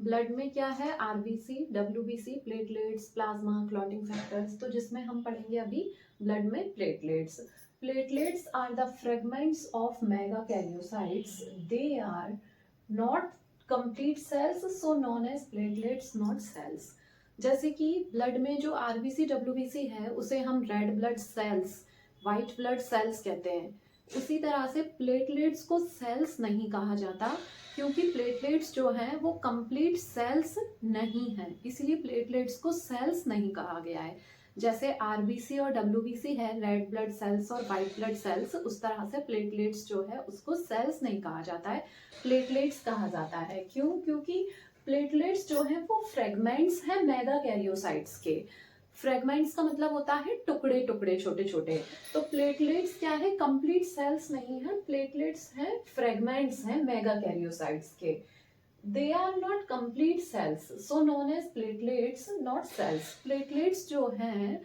Blood में क्या है? RBC, WBC, platelets, plasma, clotting factors. तो जिसमें हम पढ़ेंगे अभी ब्लड में platelets. Platelets are the fragments of megakaryocytes. They are not complete cells, so known as platelets, not cells. जैसे कि ब्लड में जो आरबीसी डब्ल्यूबीसी है उसे हम red blood cells, white blood cells कहते हैं। उसी तरह से प्लेटलेट्स को सेल्स नहीं कहा जाता, क्योंकि प्लेटलेट्स जो हैं वो कंप्लीट सेल्स नहीं है, इसलिए प्लेटलेट्स को सेल्स नहीं कहा गया है। जैसे आरबीसी और डब्ल्यूबीसी है, रेड ब्लड सेल्स और वाइट ब्लड सेल्स, उस तरह से प्लेटलेट्स जो है उसको सेल्स नहीं कहा जाता है, प्लेटलेट्स कहा जाता है। क्यों? क्योंकि प्लेटलेट्स जो है वो फ्रेगमेंट्स हैं मेगा कैरियोसाइट्स के। फ्रेगमेंट्स का मतलब होता है टुकड़े टुकड़े, छोटे छोटे। तो प्लेटलेट्स क्या है? कंप्लीट सेल्स नहीं है, प्लेटलेट्स हैं, फ्रेगमेंट्स हैं मेगा कैरियोसाइट्स के। They are not complete cells, so known as platelets, not cells. Platelets जो हैं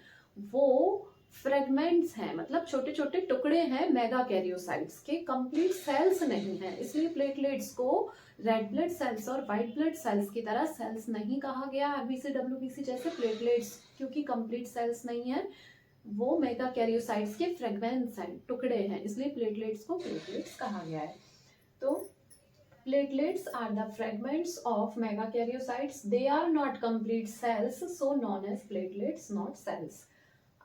वो फ्रेगमेंट्स हैं, मतलब छोटे छोटे टुकड़े हैं मेगा कैरियोसाइट्स के, कंप्लीट सेल्स नहीं है, इसलिए प्लेटलेट्स को रेड ब्लड सेल्स और व्हाइट ब्लड सेल्स की तरह सेल्स नहीं कहा गया आरबीसी डब्ल्यूबीसी जैसे प्लेटलेट्स, क्योंकि कंप्लीट सेल्स नहीं है, वो मेगा कैरियोसाइट्स के फ्रेगमेंट्स हैं, टुकड़े हैं, इसलिए प्लेटलेट्स को प्लेटलेट्स कहा गया है। तो platelets are the fragments of megakaryocytes. They are not complete cells, so known as platelets, not cells.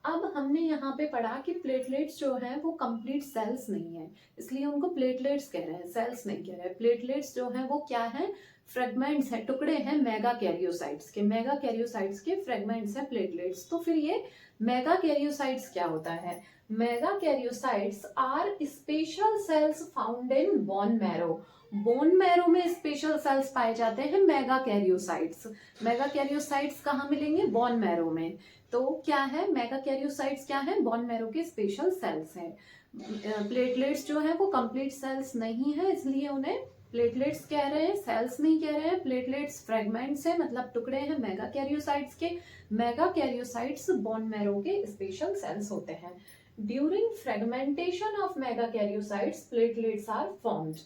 अब हमने यहाँ पे पढ़ा कि प्लेटलेट्स जो हैं वो कंप्लीट सेल्स नहीं है, इसलिए उनको प्लेटलेट्स कह रहे हैं, सेल्स नहीं कह रहे हैं। प्लेटलेट्स जो हैं वो क्या हैं? फ्रेगमेंट्स हैं, टुकड़े हैं मेगा कैरियोसाइट्स के। मेगा कैरियोसाइट्स के फ्रेगमेंट्स हैं प्लेटलेट्स। तो फिर ये मेगा कैरियोसाइट्स क्या होता है? Megakaryocytes are special cells found in bone marrow. Bone marrow में स्पेशल सेल्स पाए जाते हैं मेगा कैरियोसाइट्स। मेगा कैरियोसाइट्स कहाँ मिलेंगे? बोन मैरो में। तो क्या है? मेगा कैरियोसाइट्स क्या है? बोन मैरो के स्पेशल सेल्स हैं। प्लेटलेट्स जो है वो कंप्लीट सेल्स नहीं है, इसलिए उन्हें प्लेटलेट्स कह रहे हैं, सेल्स नहीं कह रहे हैं। प्लेटलेट्स फ्रेगमेंट्स है, मतलब टुकड़े हैं मेगा कैरियोसाइट्स के। मेगा कैरियोसाइट्स बोन मैरो के स्पेशल सेल्स होते हैं। During fragmentation of megakaryocytes platelets are formed.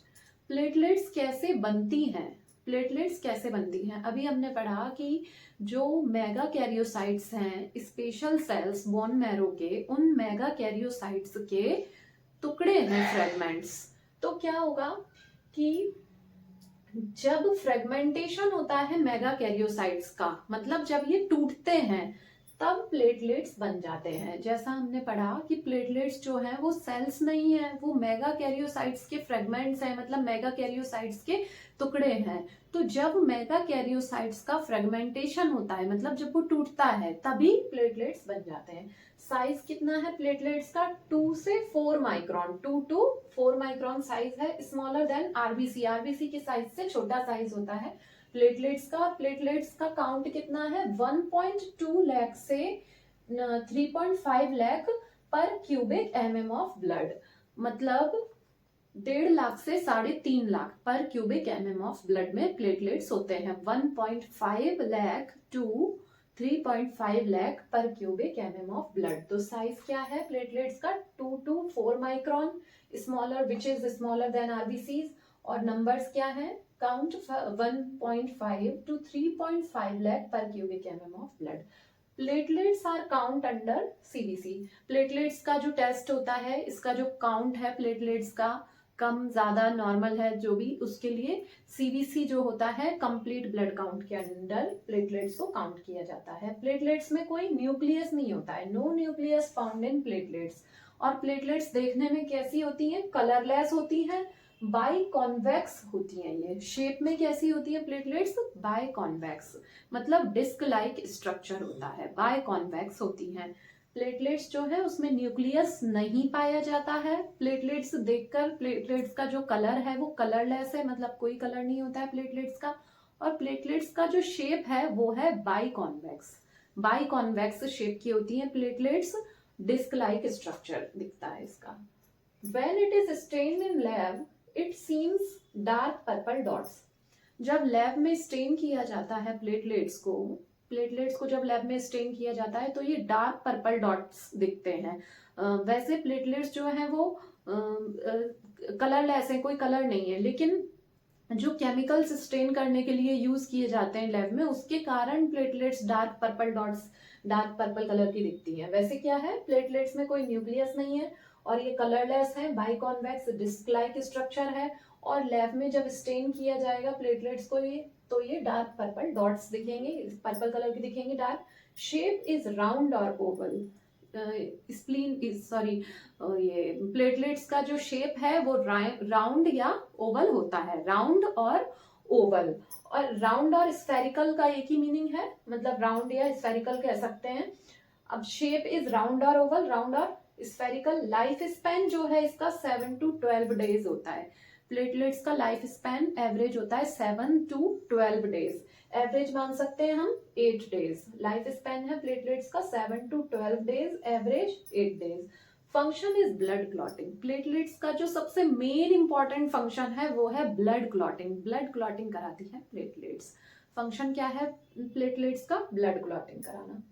Platelets कैसे बनती हैं? प्लेटलेट्स कैसे बनती हैं? अभी हमने पढ़ा कि जो मेगा कैरियोसाइट्स हैं, स्पेशल सेल्स बोन मैरो के, उन मेगा कैरियोसाइट्स के टुकड़े हैं, फ्रेगमेंट्स। तो क्या होगा कि जब फ्रेगमेंटेशन होता है मेगा कैरियोसाइट्स का, मतलब जब ये टूटते हैं, तब प्लेटलेट्स बन जाते हैं। जैसा हमने पढ़ा कि प्लेटलेट्स जो हैं वो सेल्स नहीं है, वो मेगा कैरियोसाइट्स के फ्रेगमेंट्स हैं, मतलब मेगा कैरियोसाइट्स के टुकड़े हैं। तो जब मेगा कैरियोसाइट्स का फ्रेगमेंटेशन होता है, मतलब जब वो टूटता है, तभी प्लेटलेट्स बन जाते हैं। साइज कितना है प्लेटलेट्स का? 2 से 4 माइक्रोन, 2 to 4 माइक्रोन साइज है, स्मॉलर देन आरबीसी। आरबीसी के साइज से छोटा साइज होता है प्लेटलेट्स का। और प्लेटलेट्स का काउंट कितना है? 1.2 लाख से 3.5 lakh per cubic M M of blood, मतलब 1.5 लाख से 3.5 lakh per cubic M M of blood में प्लेटलेट्स होते हैं। 1.5 lakh to 3.5 lakh per cubic M M of blood. तो साइज क्या है प्लेटलेट्स का? 2 to 4 micron, smaller, which is smaller than RBCs. और नंबर्स क्या है? Count 1.5 to 3.5 lakh per cubic M M of blood. Platelets are count under CBC. Platelets का जो टेस्ट होता है, इसका जो काउंट है प्लेटलेट्स का, कम ज्यादा नॉर्मल है जो भी, उसके लिए सीबीसी जो होता है, कंप्लीट ब्लड काउंट के अंडर प्लेटलेट्स को काउंट किया जाता है। प्लेटलेट्स में कोई न्यूक्लियस नहीं होता है, no nucleus found in platelets. और प्लेटलेट्स देखने में कैसी होती हैं? कलरलेस होती हैं, बाई कॉन्वेक्स होती हैं। ये शेप में कैसी होती है प्लेटलेट्स? बाय कॉन्वेक्स, मतलब डिस्क लाइक स्ट्रक्चर होता है, बाय कॉन्वेक्स होती हैं। प्लेटलेट्स जो है उसमें न्यूक्लियस नहीं पाया जाता है। प्लेटलेट्स देखकर प्लेटलेट्स का जो कलर है वो कलरलेस है, मतलब कोई कलर नहीं होता है प्लेटलेट्स का। और प्लेटलेट्स का जो शेप है वो है by convex, by convex shape की होती है प्लेटलेट्स, डिस्क लाइक स्ट्रक्चर दिखता है इसका। When it is stained in lab, it seems dark purple dots. जब लैब में स्टेन किया जाता है प्लेटलेट्स को जब लैब में स्टेन किया जाता है तो ये डार्क पर्पल डॉट्स दिखते हैं। वैसे प्लेटलेट्स जो है वो कलरलेस है, कोई कलर नहीं है, लेकिन जो केमिकल्स स्टेन करने के लिए यूज किए जाते हैं लैब में, उसके कारण platelets dark purple dots, dark purple colour की दिखती हैं। वैसे क्या है, प्लेटलेट्स में कोई न्यूक्लियस नहीं है और ये कलरलेस है, बाइकॉन्वेक्स डिस्क लाइक स्ट्रक्चर है, और लैब में जब स्टेन किया जाएगा प्लेटलेट्स को ये, तो ये डार्क पर्पल डॉट्स दिखेंगे, पर्पल कलर की दिखेंगे डार्क। शेप इज राउंड और ओवल। स्प्लीन इज सॉरी, ये प्लेटलेट्स का जो शेप है वो राउंड या ओवल होता है, राउंड और ओवल। और राउंड और स्फेरिकल का एक ही मीनिंग है, मतलब राउंड या स्फेरिकल कह सकते हैं। अब शेप इज राउंड और ओवल, राउंड और स्फेरिकल। लाइफ स्पैन जो है इसका 7 to 12 डेज होता है। प्लेटलेट्स का लाइफ स्पैन एवरेज होता है 7 to 12 डेज। एवरेज मान सकते हैं हम 8 डेज। लाइफ स्पैन है प्लेटलेट्स का 7 to 12 days, average 8 days. Function is blood clotting. Platelets का जो सबसे मेन इंपॉर्टेंट फंक्शन है वो है ब्लड क्लॉटिंग। ब्लड क्लॉटिंग कराती है प्लेटलेट्स। फंक्शन क्या है प्लेटलेट्स का? ब्लड क्लॉटिंग कराना।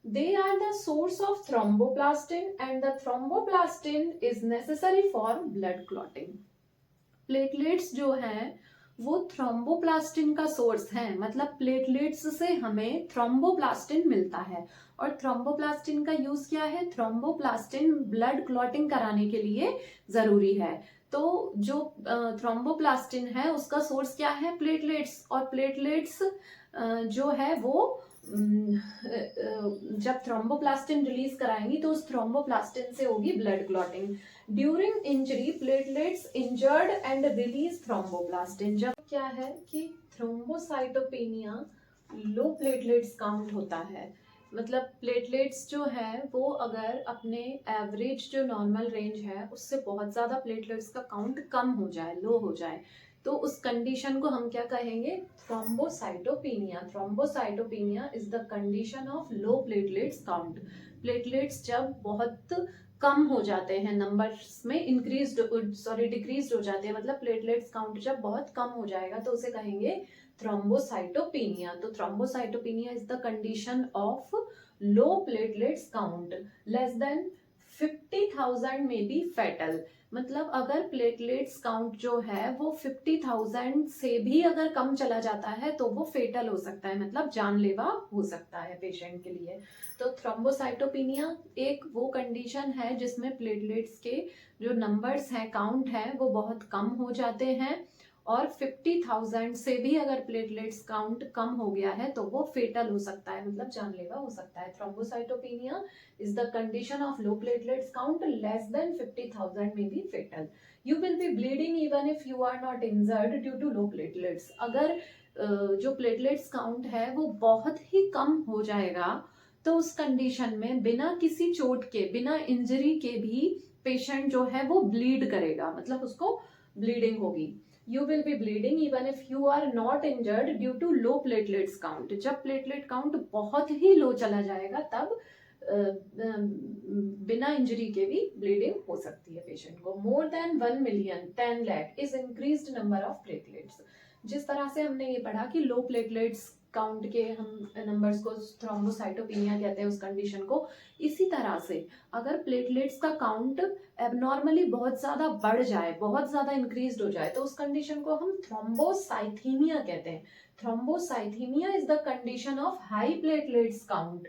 They are the source of thromboplastin and the thromboplastin is necessary for blood clotting. Platelets जो हैं वो थ्रोम्बोप्लास्टिन का सोर्स है, मतलब प्लेटलेट्स से हमें थ्रोम्बोप्लास्टिन मिलता है। और थ्रोम्बोप्लास्टिन का यूज क्या है? थ्रोम्बोप्लास्टिन ब्लड क्लॉटिंग कराने के लिए जरूरी है। तो जो थ्रोम्बोप्लास्टिन है उसका सोर्स क्या है? प्लेटलेट्स। और प्लेटलेट्स जो है वो जब थ्रोम्बोप्लास्टिन रिलीज कराएंगी तो उस थ्रोम्बोप्लास्टिन से होगी blood clotting. During injury platelets injured and release thromboplastin. जब क्या है कि थ्रोम्बोसाइटोपेनिया, लो प्लेटलेट्स काउंट होता है, मतलब प्लेटलेट्स जो है वो अगर अपने एवरेज जो नॉर्मल रेंज है उससे बहुत ज्यादा प्लेटलेट्स का काउंट कम हो जाए, लो हो जाए, तो उस कंडीशन को हम क्या कहेंगे? Thrombocytopenia. Thrombocytopenia is the condition of low platelets count. Platelets जब बहुत कम हो जाते हैं, नंबर्स में डिक्रीज हो जाते हैं, मतलब प्लेटलेट्स काउंट जब बहुत कम हो जाएगा तो उसे कहेंगे थ्रोम्बोसाइटोपेनिया। तो thrombocytopenia is the condition of low platelets count. Less than 50,000 में बी फेटल। मतलब अगर प्लेटलेट्स काउंट जो है वो 50,000 से भी अगर कम चला जाता है तो वो फेटल हो सकता है, मतलब जानलेवा हो सकता है पेशेंट के लिए। तो थ्रोम्बोसाइटोपेनिया एक वो कंडीशन है जिसमें प्लेटलेट्स के जो नंबर्स हैं, काउंट है, वो बहुत कम हो जाते हैं, और 50,000 से भी अगर प्लेटलेट्स काउंट कम हो गया है तो वो फेटल हो सकता है, मतलब जानलेवा हो सकता है। Thrombocytopenia is the condition of low platelets count less than 50,000 may be fatal. You will be bleeding even if you are not injured due to low platelets. अगर जो प्लेटलेट्स काउंट है वो बहुत ही कम हो जाएगा तो उस कंडीशन में बिना किसी चोट के, बिना इंजरी के भी पेशेंट जो है वो ब्लीड करेगा, मतलब उसको ब्लीडिंग होगी। You will be bleeding even if you are not injured due to low platelets count. जब प्लेटलेट काउंट बहुत ही लो चला जाएगा तब बिना इंजरी के भी ब्लीडिंग हो सकती है पेशेंट को। More than 1 million 10 lakh is increased number of platelets. जिस तरह से हमने ये पढ़ा कि लो प्लेटलेट्स काउंट के हम नंबर्स को थ्रोम्बोसाइटोपेनिया कहते हैं उस कंडीशन को, इसी तरह से अगर प्लेटलेट्स का काउंट एबनॉर्मली बहुत ज्यादा बढ़ जाए, बहुत ज्यादा इंक्रीज हो जाए, तो उस कंडीशन को हम थ्रोम्बोसाइथीमिया कहते हैं। Thrombocythemia is the condition of high platelets count.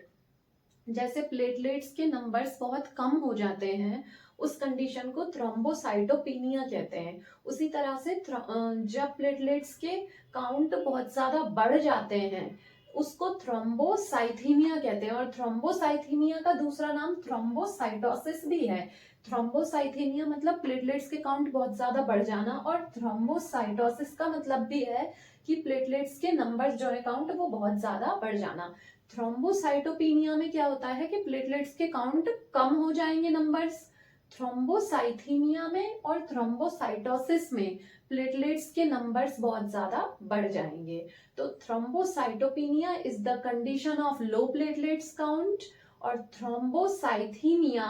जैसे प्लेटलेट्स के नंबर्स बहुत कम हो जाते हैं उस कंडीशन को थ्रोम्बोसाइटोपेनिया कहते हैं। उसी तरह से जब प्लेटलेट्स के काउंट बहुत ज्यादा बढ़ जाते हैं उसको थ्रोम्बोसाइथीमिया कहते हैं। और थ्रोम्बोसाइथीमिया का दूसरा नाम थ्रोम्बोसाइटोसिस भी है। थ्रोम्बोसाइथीमिया मतलब प्लेटलेट्स के काउंट बहुत ज्यादा बढ़ जाना, और थ्रोम्बोसाइटोसिस का मतलब भी है कि प्लेटलेट्स के नंबर्स जो है काउंट वो बहुत ज्यादा बढ़ जाना। थ्रोम्बोसाइटोपेनिया में क्या होता है कि प्लेटलेट्स के काउंट कम हो जाएंगे नंबर्स। थ्रोम्बोसाइथीमिया में और थ्रोम्बोसाइटोसिस में प्लेटलेट्स के नंबर्स बहुत ज्यादा बढ़ जाएंगे। तो thrombocytopenia is the condition of low platelets count, और थ्रोम्बोसाइथीमिया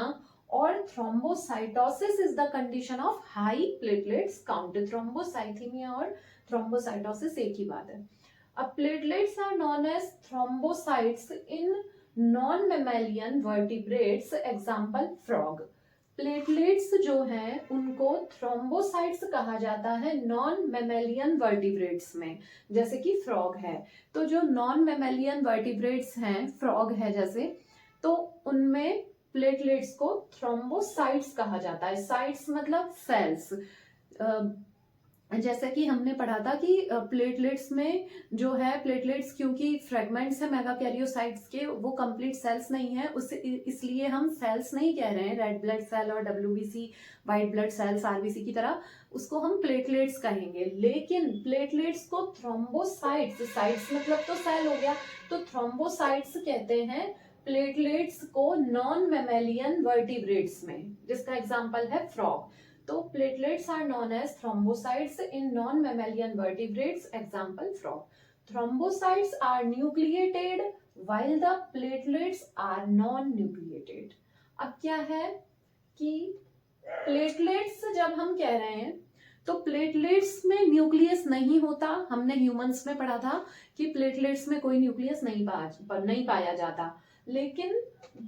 और thrombocytosis is the condition of high platelets count. Thrombocythemia और थ्रोम्बोसाइटोसिस एक ही बात है। Platelets are known as thrombocytes in non-mammalian vertebrates, example frog. Platelets जो हैं उनको थ्रोम्बोसाइट्स कहा जाता है नॉन मैमेलियन वर्टिब्रेट्स में, जैसे कि फ्रॉग है। तो जो नॉन मैमेलियन वर्टिब्रेट्स हैं, फ्रॉग है जैसे, तो उनमें प्लेटलेट्स को थ्रोम्बोसाइट्स कहा जाता है। साइट्स मतलब सेल्स। जैसे कि हमने पढ़ा था कि प्लेटलेट्स में जो है, प्लेटलेट्स क्योंकि फ्रेगमेंट्स है मेगाकैरियोसाइट्स के, वो कंप्लीट सेल्स नहीं है, उससे इसलिए हम सेल्स नहीं कह रहे हैं, रेड ब्लड सेल और WBC white blood cells RBC की तरह, उसको हम प्लेटलेट्स कहेंगे। लेकिन प्लेटलेट्स को थ्रोम्बोसाइट्स, साइट्स मतलब तो सेल हो गया, तो थ्रोम्बोसाइट्स कहते हैं प्लेटलेट्स को नॉन मैमेलियन वर्टिब्रेट्स में, जिसका एग्जांपल है फ्रॉग। तो platelets are known as thrombocytes in non-mammalian vertebrates, example frog. Thrombocytes are nucleated while the platelets are non-nucleated. अब क्या है कि प्लेटलेट्स जब हम कह रहे हैं तो प्लेटलेट्स में न्यूक्लियस नहीं होता। हमने ह्यूमंस में पढ़ा था कि प्लेटलेट्स में कोई न्यूक्लियस नहीं पाया जाता। लेकिन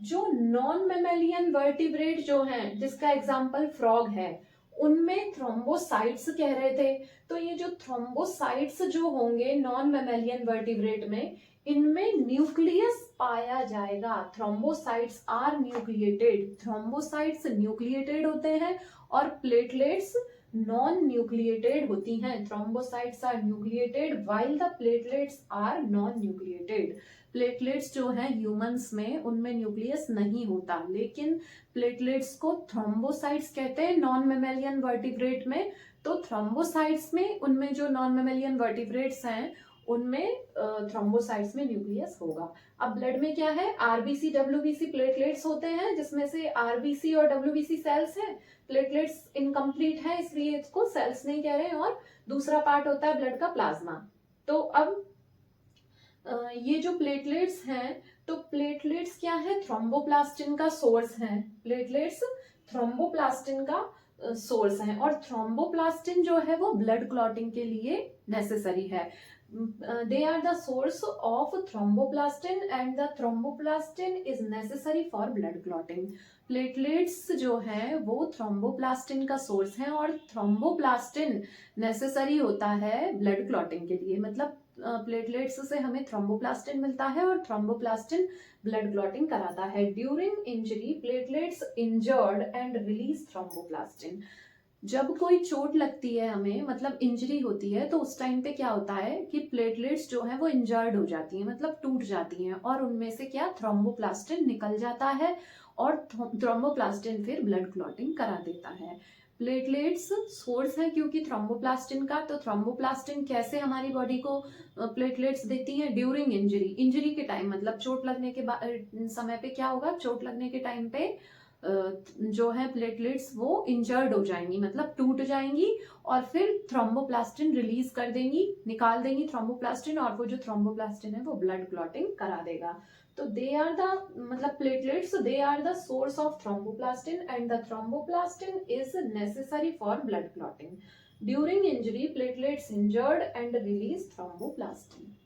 जो नॉन मैमेलियन वर्टिब्रेट जो हैं, जिसका एग्जांपल फ्रॉग है, उनमें थ्रोम्बोसाइट्स कह रहे थे। तो ये जो थ्रोम्बोसाइट्स जो होंगे नॉन मैमेलियन वर्टिब्रेट में, इनमें न्यूक्लियस पाया जाएगा। Thrombocytes are nucleated, thrombocytes nucleated होते हैं और प्लेटलेट्स नॉन न्यूक्लिएटेड होती हैं। Thrombocytes are nucleated while the platelets are non nucleated. Platelets जो हैं ह्यूमंस में, उनमें न्यूक्लियस नहीं होता, लेकिन प्लेटलेट्स को थ्रोम्बोसाइट्स कहते हैं नॉन मैमेलियन वर्टिब्रेट में। तो थ्रोम्बोसाइट्स में, उनमें जो नॉन मैमेलियन वर्टिब्रेट्स हैं उनमें थ्रोम्बोसाइट्स में न्यूक्लियस होगा। अब ब्लड में क्या है, आरबीसी डब्ल्यूबीसी प्लेटलेट्स होते हैं, जिसमें से आरबीसी और डब्ल्यूबीसी सेल्स हैं। प्लेटलेट्स इनकम्प्लीट है इसलिए इसको सेल्स नहीं कह रहे, और दूसरा पार्ट होता है ब्लड का प्लाज्मा। तो अब ये जो प्लेटलेट्स हैं, तो प्लेटलेट्स क्या है, थ्रोम्बोप्लास्टिन का सोर्स है। प्लेटलेट्स थ्रोम्बोप्लास्टिन का सोर्स है, और थ्रोम्बोप्लास्टिन जो है वो ब्लड क्लॉटिंग के लिए नेसेसरी है। They are the source of thromboplastin and the thromboplastin is necessary for blood clotting. Platelets जो है वो थ्रोम्बोप्लास्टिन का सोर्स है, और थ्रोम्बोप्लास्टिन नेसेसरी होता है ब्लड क्लॉटिंग के लिए। मतलब प्लेटलेट्स से हमें थ्रोम्बोप्लास्टिन मिलता है और थ्रोम्बोप्लास्टिन ब्लड क्लॉटिंग कराता है। During injury platelets injured and release thromboplastin. जब कोई चोट लगती है हमें, मतलब इंजरी होती है, तो उस टाइम पे क्या होता है कि प्लेटलेट्स जो है वो इंजर्ड हो जाती हैं, मतलब टूट जाती हैं, और उनमें से क्या, थ्रोम्बोप्लास्टिन निकल जाता है, और थ्रोम्बोप्लास्टिन फिर ब्लड क्लॉटिंग करा देता है। प्लेटलेट्स सोर्स है क्योंकि थ्रोम्बोप्लास्टिन का। तो थ्रोम्बोप्लास्टिन कैसे हमारी बॉडी को प्लेटलेट्स देती है, ड्यूरिंग इंजरी, इंजरी के टाइम, मतलब चोट लगने के समय पे क्या होगा, चोट लगने के टाइम पे जो है प्लेटलेट्स वो इंजर्ड हो जाएंगी, मतलब टूट जाएंगी, और फिर थ्रोम्बोप्लास्टिन रिलीज कर देंगी, निकाल देंगी थ्रोम्बोप्लास्टिन, और वो जो थ्रोम्बोप्लास्टिन है वो ब्लड क्लॉटिंग करा देगा। तो दे आर द, मतलब platelets, they are the source of thromboplastin and the thromboplastin is necessary for blood clotting. During injury platelets injured and release thromboplastin.